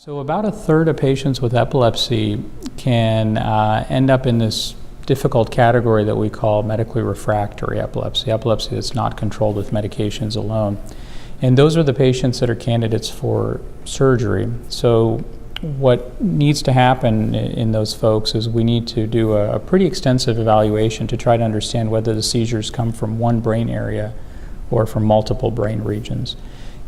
So about a third of patients with epilepsy can end up in this difficult category that we call medically refractory epilepsy, epilepsy that's not controlled with medications alone. And those are the patients that are candidates for surgery. So what needs to happen in those folks is we need to do a pretty extensive evaluation to try to understand whether the seizures come from one brain area or from multiple brain regions.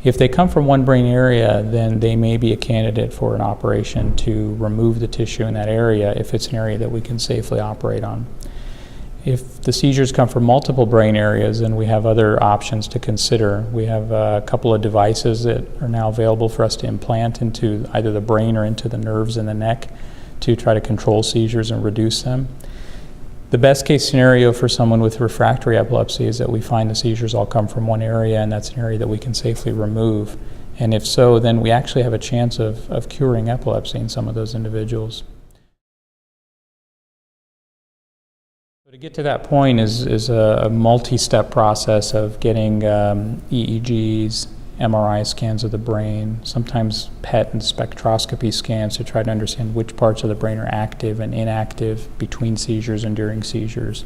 If they come from one brain area, then they may be a candidate for an operation to remove the tissue in that area if it's an area that we can safely operate on. If the seizures come from multiple brain areas, then we have other options to consider. We have a couple of devices that are now available for us to implant into either the brain or into the nerves in the neck to try to control seizures and reduce them. The best case scenario for someone with refractory epilepsy is that we find the seizures all come from one area, and that's an area that we can safely remove. And if so, then we actually have a chance of curing epilepsy in some of those individuals. So to get to that point is a multi-step process of getting EEGs, MRI scans of the brain, sometimes PET and spectroscopy scans to try to understand which parts of the brain are active and inactive between seizures and during seizures.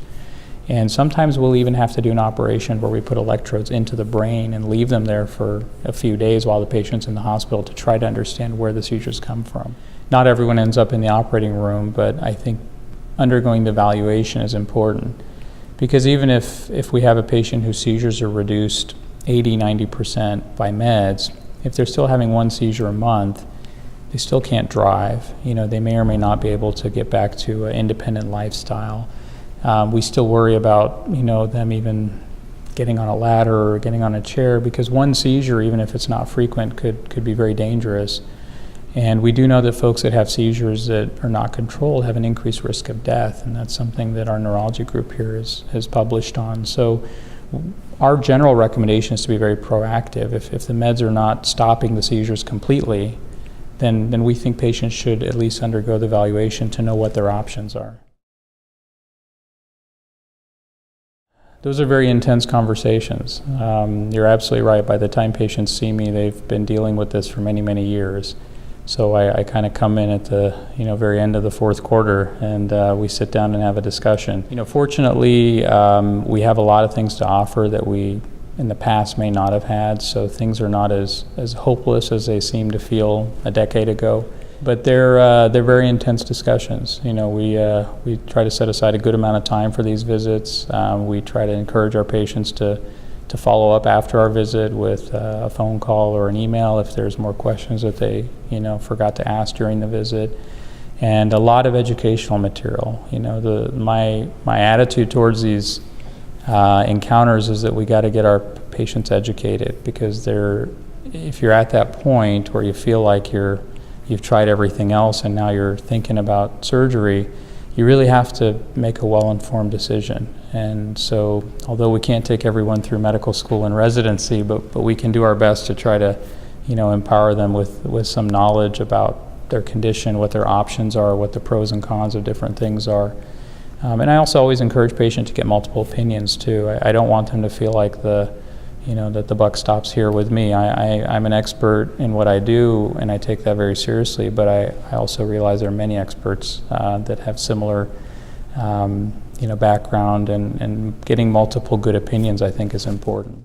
And sometimes we'll even have to do an operation where we put electrodes into the brain and leave them there for a few days while the patient's in the hospital to try to understand where the seizures come from. Not everyone ends up in the operating room, but I think undergoing the evaluation is important, because even if we have a patient whose seizures are reduced 80–90% by meds, if they're still having one seizure a month, they still can't drive. They may or may not be able to get back to an independent lifestyle. We still worry about them even getting on a ladder or getting on a chair, because one seizure, even if it's not frequent, could be very dangerous. And we do know that folks that have seizures that are not controlled have an increased risk of death, and that's something that our neurology group here has published on. So our general recommendation is to be very proactive. If the meds are not stopping the seizures completely, then we think patients should at least undergo the evaluation to know what their options are. Those are very intense conversations. You're absolutely right. By the time patients see me, they've been dealing with this for many, many years. So I kind of come in at the very end of the fourth quarter, and we sit down and have a discussion. Fortunately, we have a lot of things to offer that we in the past may not have had. So things are not as hopeless as they seemed to feel a decade ago. But they're very intense discussions. We try to set aside a good amount of time for these visits. We try to encourage our patients to follow up after our visit with a phone call or an email if there's more questions that they forgot to ask during the visit, and a lot of educational material. My attitude towards these encounters is that we got to get our patients educated, because if you're at that point where you feel like you've tried everything else and now you're thinking about surgery, you really have to make a well-informed decision. And so, although we can't take everyone through medical school and residency, but we can do our best to try to, empower them with some knowledge about their condition, what their options are, what the pros and cons of different things are. And I also always encourage patients to get multiple opinions too. I don't want them to feel like that the buck stops here with me. I'm an expert in what I do, and I take that very seriously, but I also realize there are many experts that have similar background, and getting multiple good opinions, I think, is important.